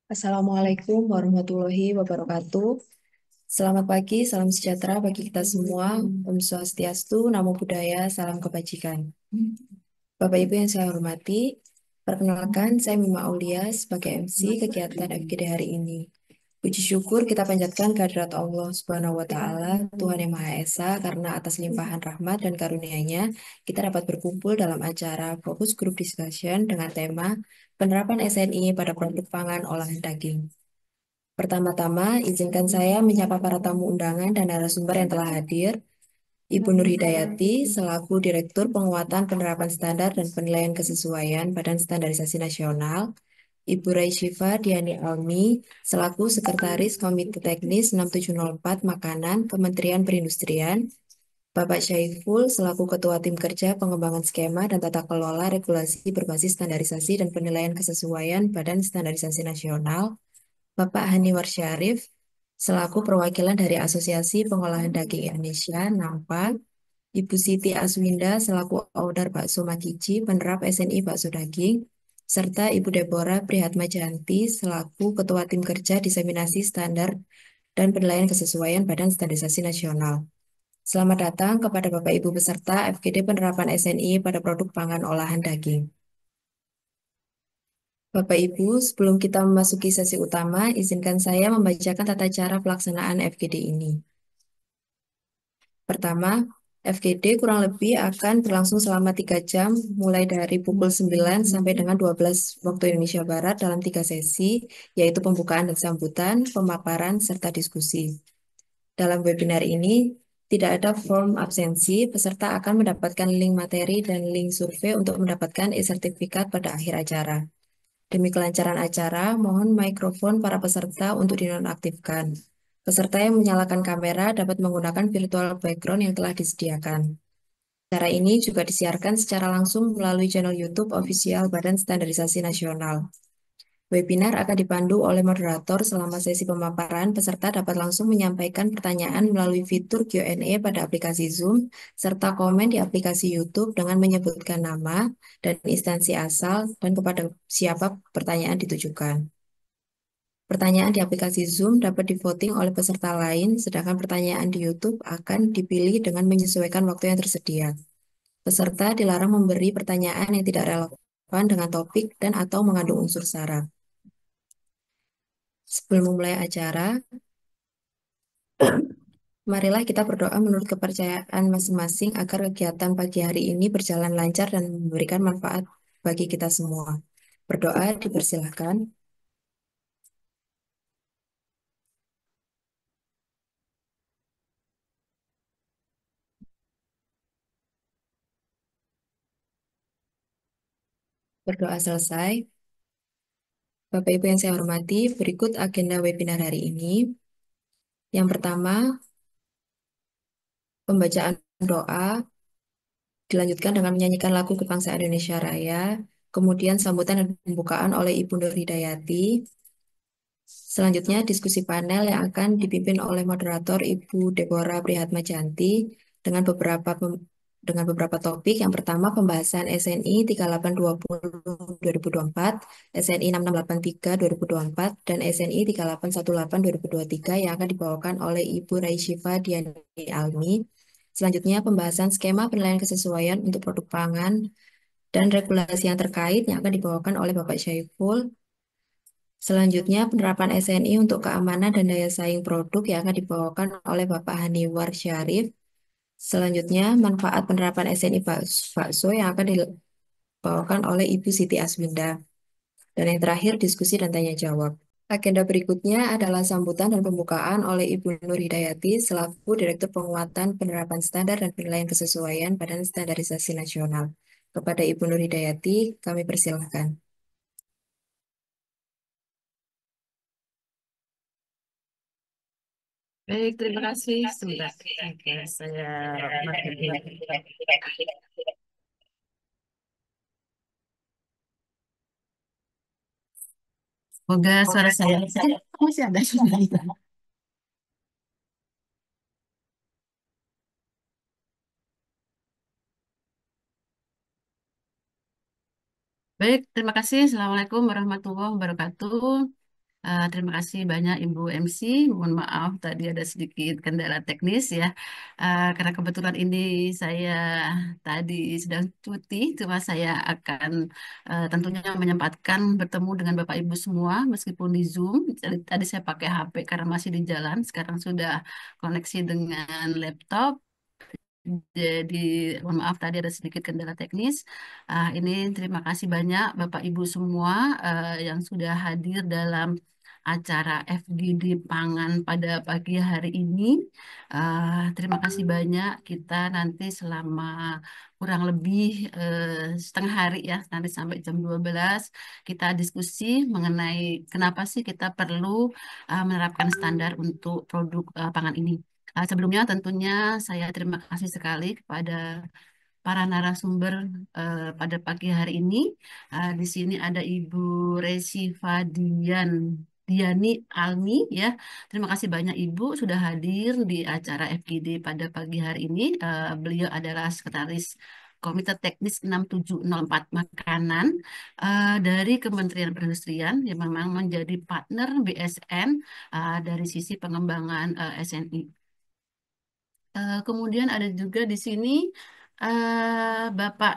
Assalamualaikum warahmatullahi wabarakatuh. Selamat pagi, salam sejahtera bagi kita semua. Om Swastiastu, Namo Buddhaya, salam kebajikan. Bapak Ibu yang saya hormati, perkenalkan saya Mima Aulia sebagai MC kegiatan FGD hari ini. Puji syukur kita panjatkan kehadirat Allah Subhanahu wa Ta'ala, Tuhan Yang Maha Esa, karena atas limpahan rahmat dan karunia-Nya, kita dapat berkumpul dalam acara Fokus Group Discussion dengan tema Penerapan SNI pada Produk Pangan Olahan Daging. Pertama-tama, izinkan saya menyapa para tamu undangan dan narasumber yang telah hadir. Ibu Nur Hidayati, selaku Direktur Penguatan Penerapan Standar dan Penilaian Kesesuaian Badan Standarisasi Nasional. Ibu Raisyifa Diani Almi, selaku Sekretaris Komite Teknis 6704 Makanan Kementerian Perindustrian. Bapak Syaiful, selaku Ketua Tim Kerja Pengembangan Skema dan Tata Kelola Regulasi Berbasis Standarisasi dan Penilaian Kesesuaian Badan Standarisasi Nasional. Bapak Hani Warsyarif, selaku perwakilan dari Asosiasi Pengolahan Daging Indonesia, NAMPA. Ibu Siti Aswinda, selaku Owner Bakso Makici, penerap SNI Bakso Daging, serta Ibu Deborah Prihatmajanti, selaku Ketua Tim Kerja Diseminasi Standar dan Penilaian Kesesuaian Badan Standarisasi Nasional. Selamat datang kepada Bapak Ibu peserta FGD Penerapan SNI pada produk pangan olahan daging. Bapak Ibu, sebelum kita memasuki sesi utama, izinkan saya membacakan tata cara pelaksanaan FGD ini. Pertama, FGD kurang lebih akan berlangsung selama 3 jam, mulai dari pukul 9 sampai dengan 12 waktu Indonesia Barat dalam 3 sesi, yaitu pembukaan dan sambutan, pemaparan, serta diskusi. Dalam webinar ini, tidak ada form absensi, peserta akan mendapatkan link materi dan link survei untuk mendapatkan e-sertifikat pada akhir acara. Demi kelancaran acara, mohon mikrofon para peserta untuk dinonaktifkan. Peserta yang menyalakan kamera dapat menggunakan virtual background yang telah disediakan. Acara ini juga disiarkan secara langsung melalui channel YouTube official Badan Standarisasi Nasional. Webinar akan dipandu oleh moderator selama sesi pemaparan. Peserta dapat langsung menyampaikan pertanyaan melalui fitur Q&A pada aplikasi Zoom, serta komen di aplikasi YouTube dengan menyebutkan nama dan instansi asal dan kepada siapa pertanyaan ditujukan. Pertanyaan di aplikasi Zoom dapat divoting oleh peserta lain, sedangkan pertanyaan di YouTube akan dipilih dengan menyesuaikan waktu yang tersedia. Peserta dilarang memberi pertanyaan yang tidak relevan dengan topik dan atau mengandung unsur sara. Sebelum memulai acara, marilah kita berdoa menurut kepercayaan masing-masing agar kegiatan pagi hari ini berjalan lancar dan memberikan manfaat bagi kita semua. Berdoa dipersilahkan. Berdoa selesai. Bapak Ibu yang saya hormati, berikut agenda webinar hari ini. Yang pertama, pembacaan doa dilanjutkan dengan menyanyikan lagu Kebangsaan Indonesia Raya, kemudian sambutan dan pembukaan oleh Ibu Nur Hidayati. Selanjutnya, diskusi panel yang akan dipimpin oleh moderator Ibu Deborah Prihatmajanti dengan dengan beberapa topik. Yang pertama, pembahasan SNI 3820-2024, SNI 6683-2024, dan SNI 3818-2023 yang akan dibawakan oleh Ibu Raisyifa Diani Almi. Selanjutnya, pembahasan skema penilaian kesesuaian untuk produk pangan dan regulasi yang terkait yang akan dibawakan oleh Bapak Syaiful. Selanjutnya, penerapan SNI untuk keamanan dan daya saing produk yang akan dibawakan oleh Bapak Haniwar Syarif. Selanjutnya, manfaat penerapan SNI bakso yang akan dibawakan oleh Ibu Siti Aswinda. Dan yang terakhir, diskusi dan tanya jawab. Agenda berikutnya adalah sambutan dan pembukaan oleh Ibu Nur Hidayati selaku Direktur Penguatan Penerapan Standar dan Penilaian Kesesuaian Badan Standarisasi Nasional. Kepada Ibu Nur Hidayati, kami persilahkan. Baik, terima kasih. Sebentar. Oke, saya matiin dulu. Semoga suara saya masih ada suara. Baik, terima kasih. Assalamualaikum warahmatullahi wabarakatuh. Terima kasih banyak Ibu MC. Mohon maaf tadi ada sedikit kendala teknis ya. Karena kebetulan ini saya tadi sedang cuti, cuma saya akan tentunya menyempatkan bertemu dengan Bapak Ibu semua meskipun di Zoom. Tadi saya pakai HP karena masih di jalan. Sekarang sudah koneksi dengan laptop. Jadi, mohon maaf tadi ada sedikit kendala teknis. Ini terima kasih banyak Bapak Ibu semua yang sudah hadir dalam acara FGD Pangan pada pagi hari ini. Terima kasih banyak. Kita nanti selama kurang lebih setengah hari ya, nanti sampai jam 12 kita diskusi mengenai kenapa sih kita perlu menerapkan standar untuk produk pangan ini. Sebelumnya tentunya saya terima kasih sekali kepada para narasumber pada pagi hari ini. Di sini ada Ibu Resi Diani Almi ya. Terima kasih banyak Ibu sudah hadir di acara FGD pada pagi hari ini. Beliau adalah Sekretaris Komite Teknis 6704 Makanan dari Kementerian Perindustrian yang memang menjadi partner BSN dari sisi pengembangan SNI. Kemudian ada juga di sini Bapak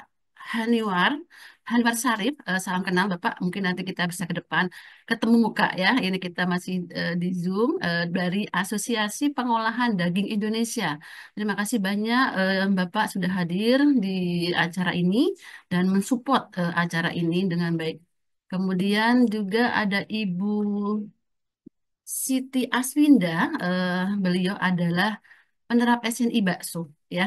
Haniwar, Haniwar Sarif. Salam kenal Bapak. Mungkin nanti kita bisa ke depan ketemu muka ya. Ini kita masih di Zoom dari Asosiasi Pengolahan Daging Indonesia. Terima kasih banyak Bapak sudah hadir di acara ini dan mensupport acara ini dengan baik. Kemudian juga ada Ibu Siti Aswinda. Beliau adalah penerap SNI bakso ya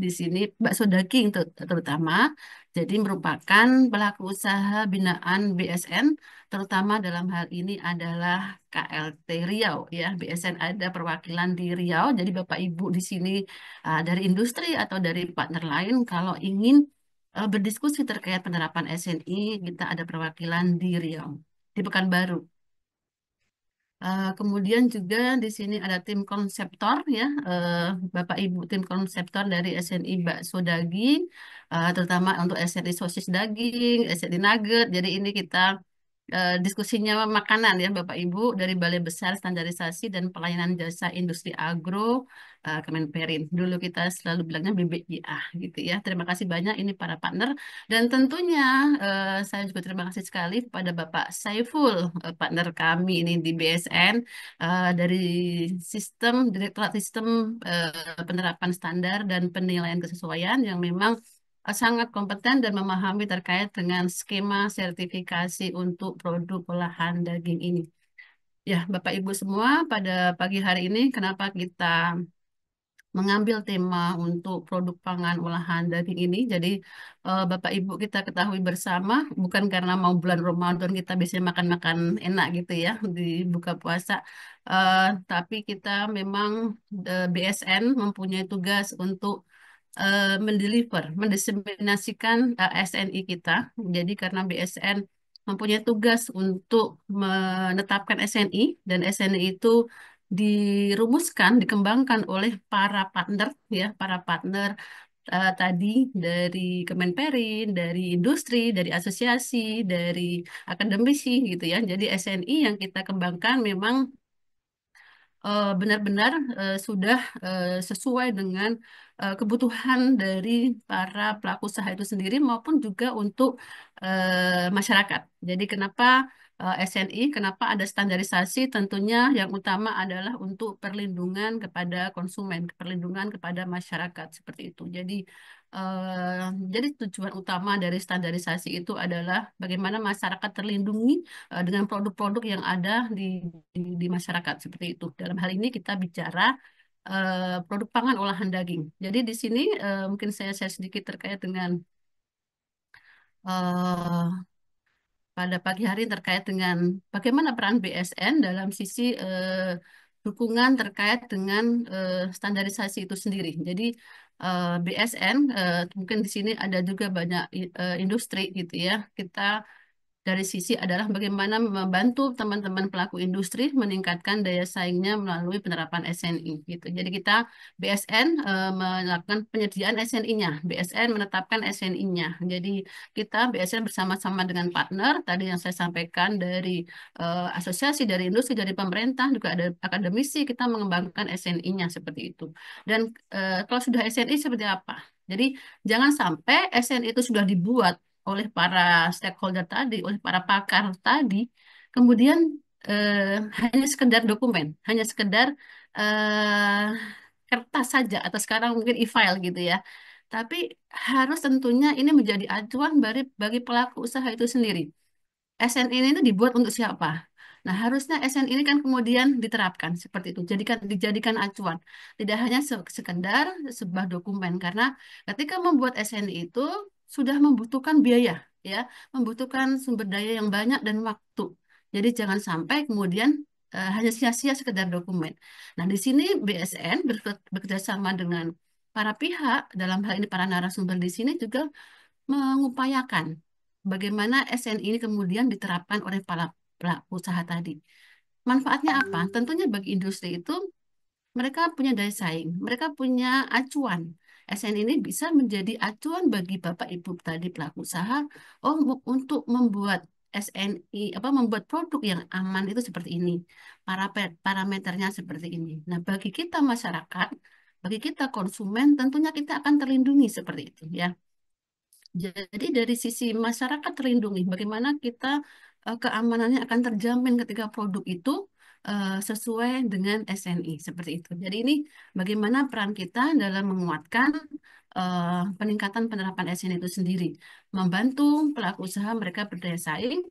di sini bakso daging terutama jadi merupakan pelaku usaha binaan BSN terutama dalam hal ini adalah KLT Riau ya BSN ada perwakilan di Riau jadi Bapak Ibu di sini dari industri atau dari partner lain kalau ingin berdiskusi terkait penerapan SNI kita ada perwakilan di Riau di Pekanbaru. Kemudian juga di sini ada tim konseptor ya, Bapak Ibu tim konseptor dari SNI Bakso Daging, terutama untuk SNI sosis daging, SNI nugget. Jadi ini kita diskusinya makanan ya Bapak Ibu dari Balai Besar Standarisasi dan Pelayanan Jasa Industri Agro Kemenperin. Dulu kita selalu bilangnya BBIA gitu ya. Terima kasih banyak ini para partner dan tentunya saya juga terima kasih sekali kepada Bapak Saiful partner kami ini di BSN dari Direktorat Sistem Penerapan Standar dan Penilaian Kesesuaian yang memang sangat kompeten dan memahami terkait dengan skema sertifikasi untuk produk olahan daging ini. Ya, Bapak Ibu semua, pada pagi hari ini kenapa kita mengambil tema untuk produk pangan olahan daging ini. Jadi Bapak Ibu kita ketahui bersama, bukan karena mau bulan Ramadan kita bisa makan-makan enak gitu ya di buka puasa, tapi kita memang BSN mempunyai tugas untuk mendiseminasikan SNI kita. Jadi karena BSN mempunyai tugas untuk menetapkan SNI dan SNI itu dirumuskan, dikembangkan oleh para partner ya, para partner tadi dari Kemenperin, dari industri, dari asosiasi, dari akademisi gitu ya. Jadi SNI yang kita kembangkan memang benar-benar sudah sesuai dengan kebutuhan dari para pelaku usaha itu sendiri maupun juga untuk masyarakat. Jadi kenapa SNI, kenapa ada standarisasi? Tentunya yang utama adalah untuk perlindungan kepada konsumen, perlindungan kepada masyarakat seperti itu. Jadi tujuan utama dari standarisasi itu adalah bagaimana masyarakat terlindungi dengan produk-produk yang ada di masyarakat seperti itu. Dalam hal ini kita bicara produk pangan olahan daging. Jadi di sini mungkin saya share sedikit terkait dengan eh, pada pagi hari terkait dengan bagaimana peran BSN dalam sisi dukungan terkait dengan standarisasi itu sendiri. Jadi BSN mungkin di sini ada juga banyak industri gitu ya. Kita dari sisi adalah bagaimana membantu teman-teman pelaku industri meningkatkan daya saingnya melalui penerapan SNI gitu. Jadi kita BSN melakukan penyediaan SNI-nya, BSN menetapkan SNI-nya. Jadi kita BSN bersama-sama dengan partner tadi yang saya sampaikan dari asosiasi, dari industri, dari pemerintah, juga ada akademisi, kita mengembangkan SNI-nya seperti itu. Dan kalau sudah SNI seperti apa? Jadi jangan sampai SNI itu sudah dibuat oleh para stakeholder tadi, oleh para pakar tadi, kemudian hanya sekedar dokumen, hanya sekedar eh, kertas saja, atau sekarang mungkin e-file gitu ya. Tapi harus tentunya ini menjadi acuan bagi pelaku usaha itu sendiri. SN ini itu dibuat untuk siapa? Nah, harusnya SN ini kan kemudian diterapkan seperti itu, dijadikan acuan. Tidak hanya sekedar sebuah dokumen, karena ketika membuat SN itu sudah membutuhkan biaya, ya, membutuhkan sumber daya yang banyak dan waktu. Jadi jangan sampai kemudian hanya sia-sia sekedar dokumen. Nah, di sini BSN bekerja sama dengan para pihak, dalam hal ini para narasumber di sini juga mengupayakan bagaimana SN ini kemudian diterapkan oleh para pelaku usaha tadi. Manfaatnya apa? Tentunya bagi industri itu mereka punya daya saing, mereka punya acuan. SN ini bisa menjadi acuan bagi Bapak Ibu tadi pelaku usaha, oh untuk membuat SNI membuat produk yang aman itu seperti ini. Parameternya seperti ini. Nah, bagi kita masyarakat, bagi kita konsumen tentunya kita akan terlindungi seperti itu ya. Jadi dari sisi masyarakat terlindungi, bagaimana kita keamanannya akan terjamin ketika produk itu sesuai dengan SNI seperti itu. Jadi ini bagaimana peran kita dalam menguatkan peningkatan penerapan SNI itu sendiri, membantu pelaku usaha mereka berdaya saing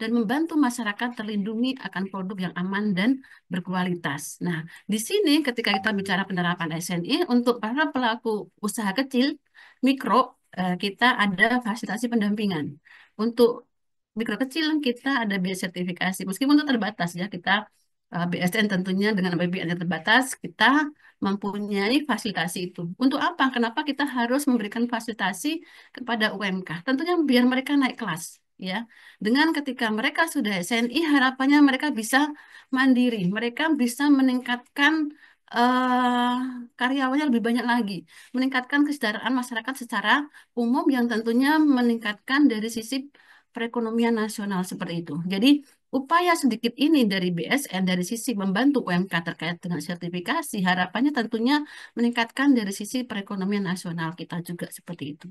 dan membantu masyarakat terlindungi akan produk yang aman dan berkualitas. Nah, di sini ketika kita bicara penerapan SNI untuk para pelaku usaha kecil, mikro, kita ada fasilitasi pendampingan. Untuk mikro kecil kita ada biaya sertifikasi. Meskipun itu terbatas ya, kita BSN tentunya dengan APBN yang terbatas, kita mempunyai fasilitasi itu. Untuk apa? Kenapa kita harus memberikan fasilitasi kepada UMK? Tentunya biar mereka naik kelas. Ya, dengan ketika mereka sudah SNI, harapannya mereka bisa mandiri, mereka bisa meningkatkan eh, karyawannya lebih banyak lagi, meningkatkan kesejahteraan masyarakat secara umum yang tentunya meningkatkan dari sisi perekonomian nasional seperti itu. Jadi upaya sedikit ini dari BSN dari sisi membantu UMK terkait dengan sertifikasi, harapannya tentunya meningkatkan dari sisi perekonomian nasional kita juga seperti itu.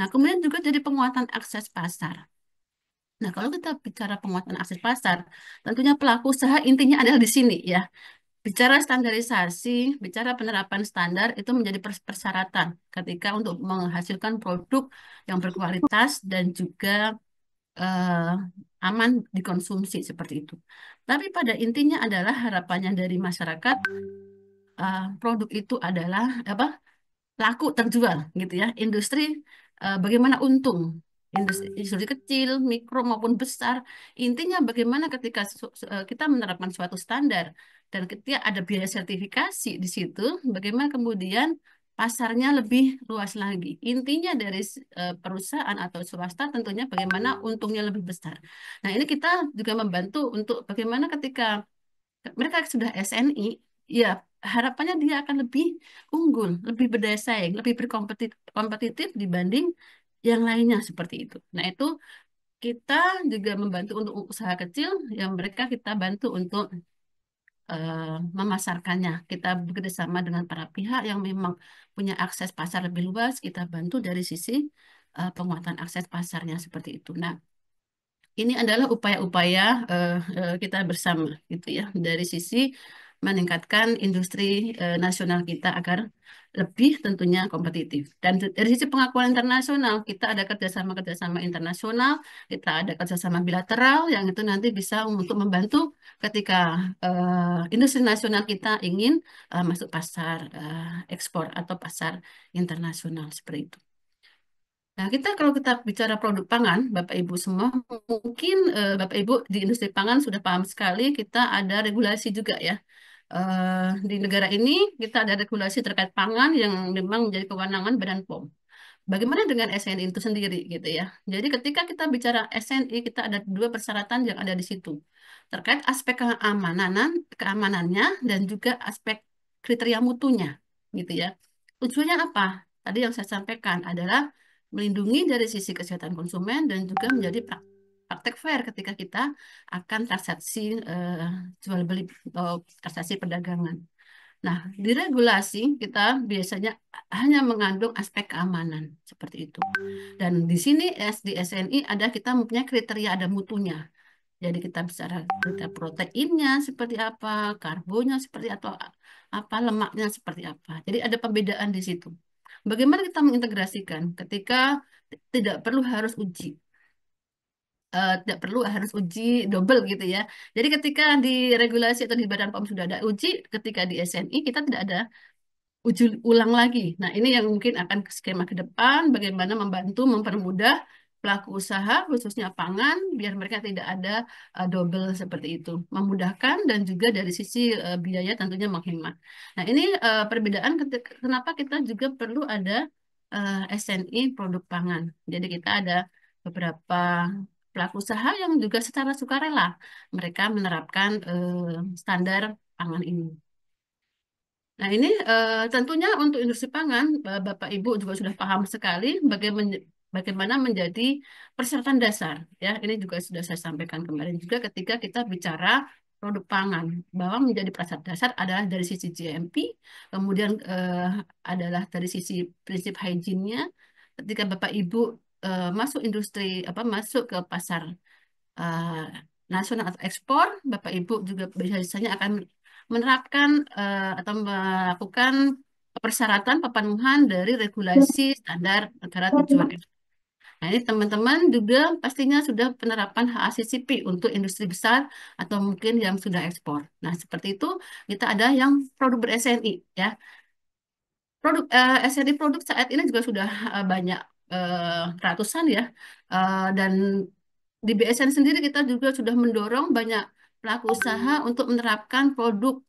Nah, kemudian juga dari penguatan akses pasar. Nah, kalau kita bicara penguatan akses pasar, tentunya pelaku usaha intinya adalah di sini ya. Bicara standarisasi, bicara penerapan standar itu menjadi persyaratan ketika untuk menghasilkan produk yang berkualitas dan juga eh, aman dikonsumsi seperti itu. Tapi pada intinya adalah harapannya dari masyarakat produk itu adalah apa? Laku terjual gitu ya. Industri bagaimana untung? Industri kecil, mikro maupun besar. Intinya bagaimana ketika kita menerapkan suatu standar dan ketika ada biaya sertifikasi di situ, bagaimana kemudian pasarnya lebih luas lagi. Intinya dari perusahaan atau swasta tentunya bagaimana untungnya lebih besar. Nah, ini kita juga membantu untuk bagaimana ketika mereka sudah SNI, ya harapannya dia akan lebih unggul, lebih berdaya saing, lebih berkompetitif dibanding yang lainnya seperti itu. Nah, itu kita juga membantu untuk usaha kecil yang mereka kita bantu untuk eh, memasarkannya. Kita bekerjasama dengan para pihak yang memang punya akses pasar lebih luas, kita bantu dari sisi penguatan akses pasarnya seperti itu. Nah, ini adalah upaya-upaya kita bersama gitu ya dari sisi meningkatkan industri nasional kita agar lebih tentunya kompetitif. Dan dari sisi pengakuan internasional, kita ada kerjasama-kerjasama internasional, kita ada kerjasama bilateral yang itu nanti bisa untuk membantu ketika industri nasional kita ingin masuk pasar ekspor atau pasar internasional seperti itu. Nah, kalau kita bicara produk pangan, Bapak Ibu semua, mungkin Bapak Ibu di industri pangan sudah paham sekali, kita ada regulasi juga ya. Di negara ini kita ada regulasi terkait pangan yang memang menjadi kewenangan Badan POM. bagaimana dengan SNI itu sendiri gitu ya. Jadi ketika kita bicara SNI, kita ada dua persyaratan yang ada di situ. Terkait aspek keamanannya dan juga aspek kriteria mutunya gitu ya. Tujuannya apa? Tadi yang saya sampaikan adalah melindungi dari sisi kesehatan konsumen dan juga menjadi praktek fair ketika kita akan transaksi jual beli transaksi perdagangan. Nah, di regulasi kita biasanya hanya mengandung aspek keamanan seperti itu. Dan di sini di SNI ada kita mempunyai kriteria ada mutunya. Jadi kita bicara kriteria proteinnya seperti apa, karbonya seperti atau apa, lemaknya seperti apa. Jadi ada pembedaan di situ. Bagaimana kita mengintegrasikan ketika tidak perlu harus uji, tidak perlu harus uji double gitu ya. Jadi ketika di regulasi atau di Badan POM sudah ada uji, ketika di SNI kita tidak ada uji ulang lagi. Nah, ini yang mungkin akan ke skema ke depan, bagaimana membantu mempermudah pelaku usaha, khususnya pangan, biar mereka tidak ada double seperti itu. Memudahkan dan juga dari sisi biaya tentunya menghemat. Nah, ini perbedaan kenapa kita juga perlu ada SNI produk pangan. Jadi kita ada beberapa pelaku usaha yang juga secara sukarela mereka menerapkan standar pangan ini. Nah, ini tentunya untuk industri pangan, Bapak Ibu juga sudah paham sekali bagaimana menjadi persyaratan dasar. Ya, ini juga sudah saya sampaikan kemarin juga ketika kita bicara produk pangan, bahwa menjadi persyaratan dasar adalah dari sisi GMP, kemudian adalah dari sisi prinsip hygiene-nya. Ketika Bapak Ibu masuk industri apa masuk ke pasar eh, nasional atau ekspor, Bapak Ibu juga biasanya akan menerapkan atau melakukan persyaratan pemenuhan dari regulasi standar negara tujuan ekspor. Nah, ini teman-teman juga pastinya sudah penerapan HACCP untuk industri besar atau mungkin yang sudah ekspor. Nah, seperti itu kita ada yang produk ber-SNI ya. Produk SNI produk saat ini juga sudah banyak ratusan ya. Dan di BSN sendiri kita juga sudah mendorong banyak pelaku usaha untuk menerapkan produk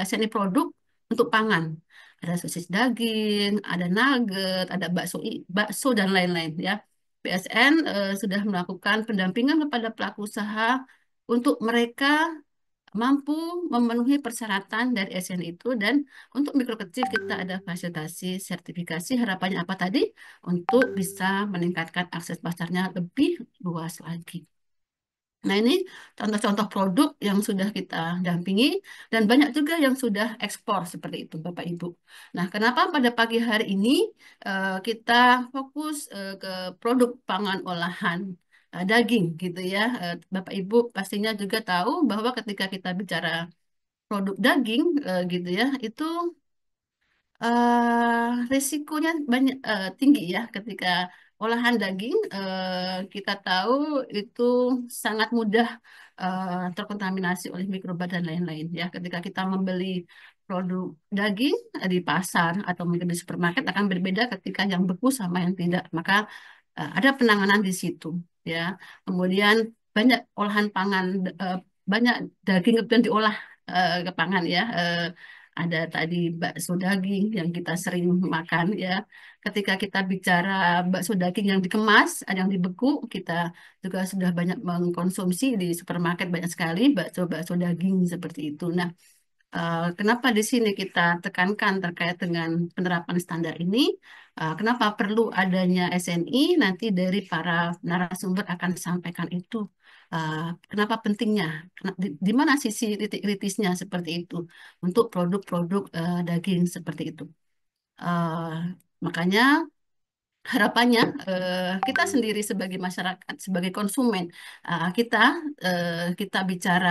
SNI produk untuk pangan. Ada sosis daging, ada nugget, ada bakso dan lain-lain ya. BSN sudah melakukan pendampingan kepada pelaku usaha untuk mereka mampu memenuhi persyaratan dari SN itu dan untuk mikro kecil kita ada fasilitasi sertifikasi harapannya apa tadi untuk bisa meningkatkan akses pasarnya lebih luas lagi. Nah, ini contoh-contoh produk yang sudah kita dampingi dan banyak juga yang sudah ekspor seperti itu, Bapak Ibu. Nah, kenapa pada pagi hari ini kita fokus ke produk pangan olahan daging gitu ya. Bapak Ibu pastinya juga tahu bahwa ketika kita bicara produk daging gitu ya, itu risikonya banyak tinggi ya ketika olahan daging kita tahu itu sangat mudah terkontaminasi oleh mikroba dan lain-lain ya ketika kita membeli produk daging di pasar atau mungkin di supermarket akan berbeda ketika yang beku sama yang tidak maka ada penanganan di situ ya kemudian banyak olahan pangan banyak daging kemudian diolah ke pangan ya ada tadi bakso daging yang kita sering makan ya. Ketika kita bicara bakso daging yang dikemas, ada yang dibeku, kita juga sudah banyak mengkonsumsi di supermarket banyak sekali bakso-bakso daging seperti itu. Nah, kenapa di sini kita tekankan terkait dengan penerapan standar ini? Kenapa perlu adanya SNI? Nanti dari para narasumber akan sampaikan itu. Uh, Kenapa pentingnya? Di mana sisi titik kritisnya seperti itu untuk produk-produk daging seperti itu? Uh, Makanya harapannya kita sendiri sebagai masyarakat, sebagai konsumen, kita kita bicara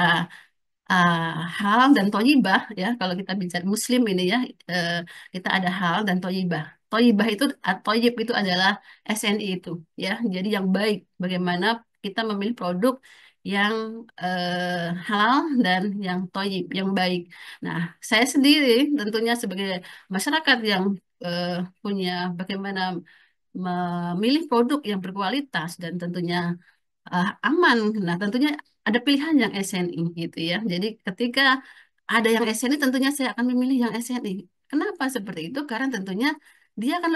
uh, hal dan toyibah ya kalau kita bicara muslim ini ya eh, kita ada hal dan toyibah toyibah itu toyib itu adalah SNI itu ya jadi yang baik bagaimana kita memilih produk yang halal dan yang toyib yang baik nah saya sendiri tentunya sebagai masyarakat yang eh, punya bagaimana memilih produk yang berkualitas dan tentunya aman. Nah, tentunya ada pilihan yang SNI gitu ya. Jadi ketika ada yang SNI tentunya saya akan memilih yang SNI. Kenapa seperti itu? Karena tentunya dia akan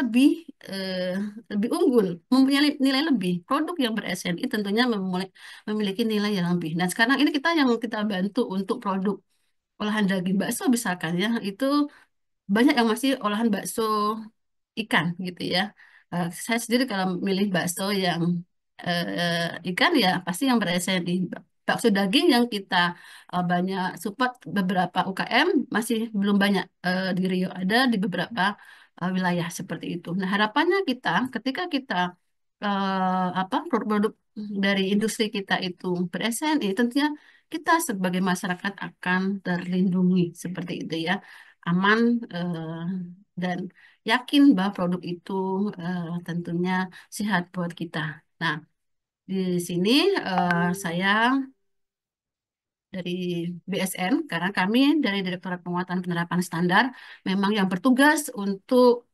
eh, lebih unggul, mempunyai nilai lebih. Produk yang ber-SNI tentunya memiliki nilai yang lebih. Dan sekarang ini yang kita bantu untuk produk olahan daging bakso misalkan ya, itu banyak yang masih olahan bakso ikan gitu ya. Saya sendiri kalau milih bakso yang ikan ya pasti yang ber-SNI. Bakso daging yang kita banyak support beberapa UKM masih belum banyak di Rio, ada di beberapa wilayah seperti itu. Nah, harapannya kita ketika kita produk-produk dari industri kita itu ber-SNI, tentunya kita sebagai masyarakat akan terlindungi seperti itu ya, aman dan yakin bahwa produk itu tentunya sehat buat kita. Nah, di sini saya dari BSN, karena kami dari Direktorat Penguatan Penerapan Standar memang yang bertugas untuk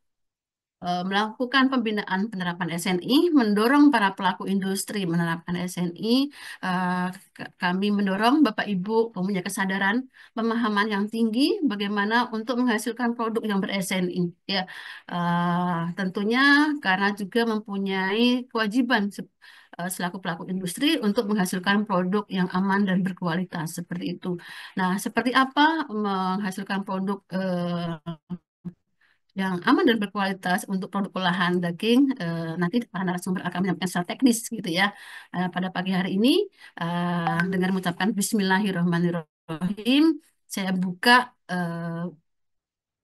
melakukan pembinaan penerapan SNI, mendorong para pelaku industri menerapkan SNI. Kami mendorong Bapak Ibu mempunyai kesadaran, pemahaman yang tinggi bagaimana untuk menghasilkan produk yang ber-SNI. Ya, tentunya karena juga mempunyai kewajiban selaku pelaku industri untuk menghasilkan produk yang aman dan berkualitas seperti itu. Nah, seperti apa menghasilkan produk yang aman dan berkualitas untuk produk olahan daging. Nanti para narasumber akan menyampaikan secara teknis gitu ya. Pada pagi hari ini dengan mengucapkan Bismillahirrahmanirrahim, saya buka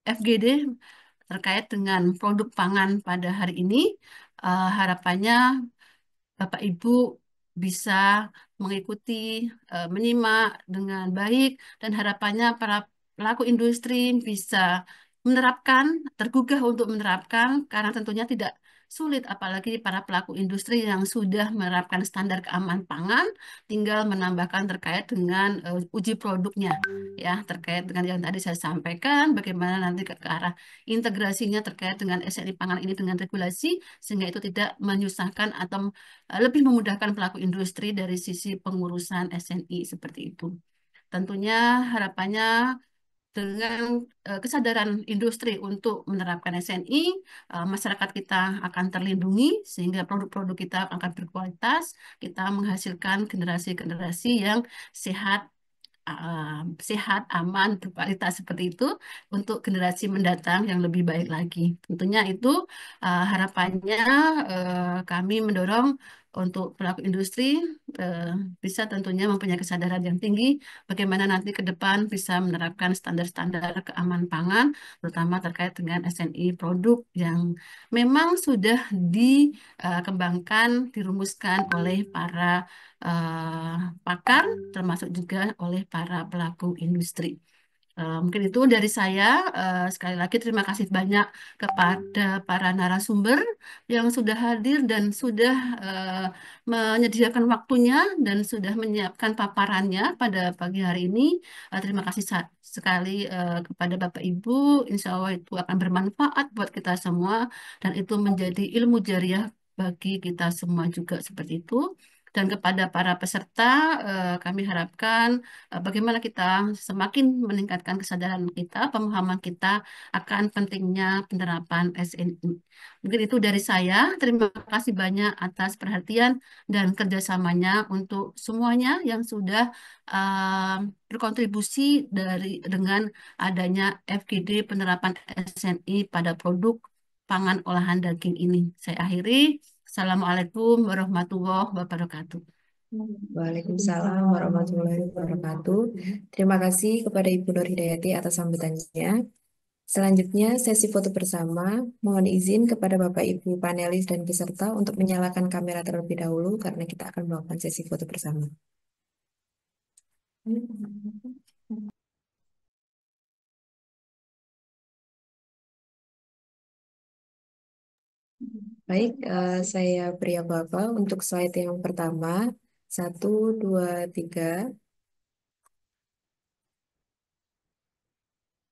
FGD terkait dengan produk pangan pada hari ini. Harapannya Bapak Ibu bisa mengikuti, menyimak dengan baik, dan harapannya para pelaku industri bisa menerapkan, tergugah untuk menerapkan, karena tentunya tidak sulit, apalagi para pelaku industri yang sudah menerapkan standar keamanan pangan, tinggal menambahkan terkait dengan uji produknya, ya, terkait dengan yang tadi saya sampaikan, bagaimana nanti ke arah integrasinya terkait dengan SNI pangan ini dengan regulasi, sehingga itu tidak menyusahkan atau lebih memudahkan pelaku industri dari sisi pengurusan SNI seperti itu. Tentunya harapannya dengan kesadaran industri untuk menerapkan SNI, masyarakat kita akan terlindungi sehingga produk-produk kita akan berkualitas, kita menghasilkan generasi-generasi yang sehat, sehat, aman, berkualitas seperti itu untuk generasi mendatang yang lebih baik lagi. Tentunya itu harapannya kami mendorong untuk pelaku industri eh, bisa tentunya mempunyai kesadaran yang tinggi bagaimana nanti ke depan bisa menerapkan standar-standar keamanan pangan, terutama terkait dengan SNI produk yang memang sudah dikembangkan, dirumuskan oleh para eh, pakar, termasuk juga oleh para pelaku industri. Mungkin itu dari saya. Sekali lagi terima kasih banyak kepada para narasumber yang sudah hadir dan sudah eh, menyediakan waktunya dan sudah menyiapkan paparannya pada pagi hari ini. Terima kasih sekali kepada Bapak Ibu. Insya Allah itu akan bermanfaat buat kita semua dan itu menjadi ilmu jariah bagi kita semua juga seperti itu. Dan kepada para peserta, kami harapkan bagaimana kita semakin meningkatkan kesadaran kita, pemahaman kita akan pentingnya penerapan SNI. Mungkin itu dari saya. Terima kasih banyak atas perhatian dan kerjasamanya untuk semuanya yang sudah berkontribusi dengan adanya FGD penerapan SNI pada produk pangan olahan daging ini. Saya akhiri. Assalamualaikum warahmatullahi wabarakatuh. Waalaikumsalam warahmatullahi wabarakatuh. Terima kasih kepada Ibu Nur Hidayati atas sambutannya. Selanjutnya, sesi foto bersama. Mohon izin kepada Bapak Ibu panelis dan peserta untuk menyalakan kamera terlebih dahulu karena kita akan melakukan sesi foto bersama. Baik, saya beri apa-apa untuk slide yang pertama. Satu, dua, tiga.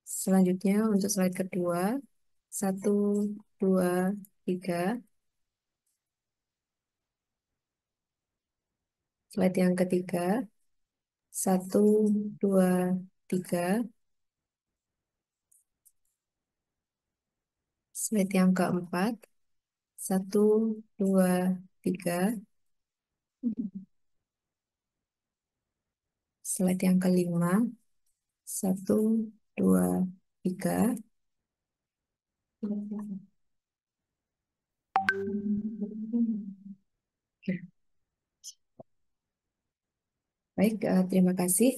Selanjutnya untuk slide kedua. Satu, dua, tiga. Slide yang ketiga. Satu, dua, tiga. Slide yang keempat. 1, 2, 3. Slide yang kelima. 1, 2, 3. Baik, terima kasih.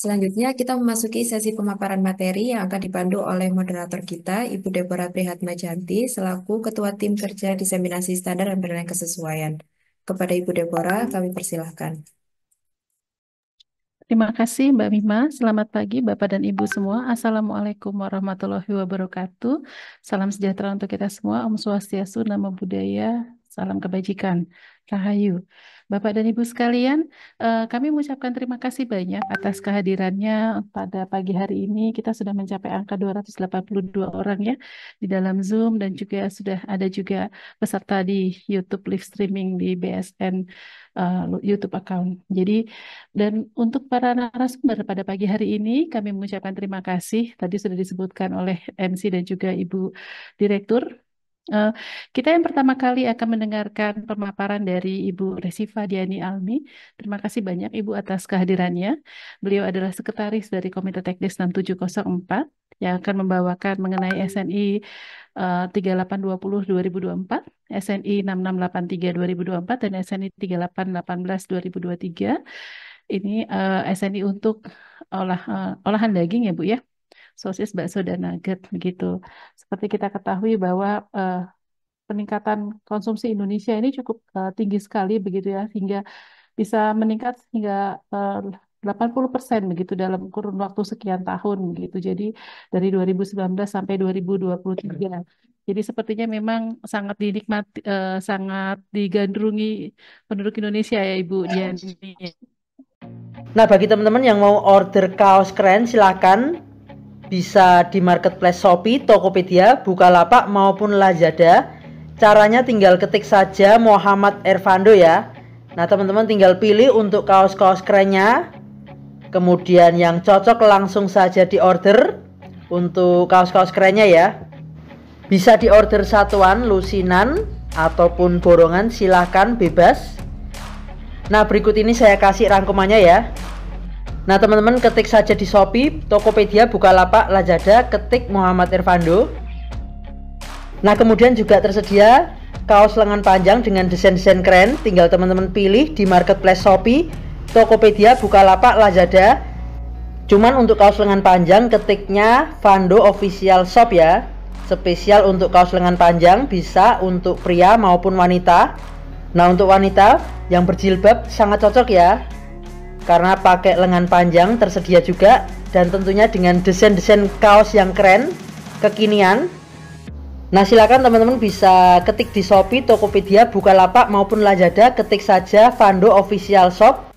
Selanjutnya kita memasuki sesi pemaparan materi yang akan dipandu oleh moderator kita, Ibu Deborah Prihatmajanti, selaku Ketua Tim Kerja Diseminasi Standar dan Penilaian Kesesuaian. Kepada Ibu Deborah, kami persilahkan. Terima kasih Mbak Mima. Selamat pagi Bapak dan Ibu semua. Assalamualaikum warahmatullahi wabarakatuh. Salam sejahtera untuk kita semua. Om Swastiastu, Namo Buddhaya, salam kebajikan. Rahayu. Bapak dan Ibu sekalian, kami mengucapkan terima kasih banyak atas kehadirannya pada pagi hari ini. Kita sudah mencapai angka 282 orang ya di dalam Zoom, dan juga sudah ada juga peserta di YouTube live streaming di BSN YouTube account. Jadi, dan untuk para narasumber pada pagi hari ini, kami mengucapkan terima kasih. Tadi sudah disebutkan oleh MC dan juga Ibu Direktur. Kita yang pertama kali akan mendengarkan pemaparan dari Ibu Resifa Diani Almi. Terima kasih banyak Ibu atas kehadirannya. Beliau adalah sekretaris dari Komite Teknis 6704 yang akan membawakan mengenai SNI 3820-2024, SNI 6683 2024, dan SNI 3818 2023. Ini SNI untuk olahan daging ya Bu ya, sosis, bakso, dan nugget begitu. Seperti kita ketahui bahwa peningkatan konsumsi Indonesia ini cukup tinggi sekali begitu ya, hingga bisa meningkat hingga 80% begitu dalam kurun waktu sekian tahun begitu. Jadi dari 2019 sampai 2023. Jadi sepertinya memang sangat dinikmati, sangat digandrungi penduduk Indonesia ya Ibu Diani. Nah, bagi teman-teman yang mau order kaos keren, silakan bisa di marketplace Shopee, Tokopedia, Bukalapak maupun Lazada. Caranya tinggal ketik saja Muhammad Ervando ya. Nah, teman-teman tinggal pilih untuk kaos-kaos kerennya. Kemudian yang cocok langsung saja di order untuk kaos-kaos kerennya ya. Bisa di order satuan, lusinan ataupun borongan, silahkan bebas. Nah, berikut ini saya kasih rangkumannya ya. Nah, teman-teman ketik saja di Shopee, Tokopedia, Bukalapak, Lazada, ketik Muhammad Ervando. Nah, kemudian juga tersedia kaos lengan panjang dengan desain-desain keren. Tinggal teman-teman pilih di marketplace Shopee, Tokopedia, Bukalapak, Lazada. Cuman untuk kaos lengan panjang ketiknya Vando Official Shop ya. Spesial untuk kaos lengan panjang, bisa untuk pria maupun wanita. Nah, untuk wanita yang berjilbab sangat cocok ya, karena pakai lengan panjang tersedia juga, dan tentunya dengan desain-desain kaos yang keren, kekinian. Nah, silakan teman-teman bisa ketik di Shopee, Tokopedia, Bukalapak maupun Lazada, ketik saja Vando Official Shop.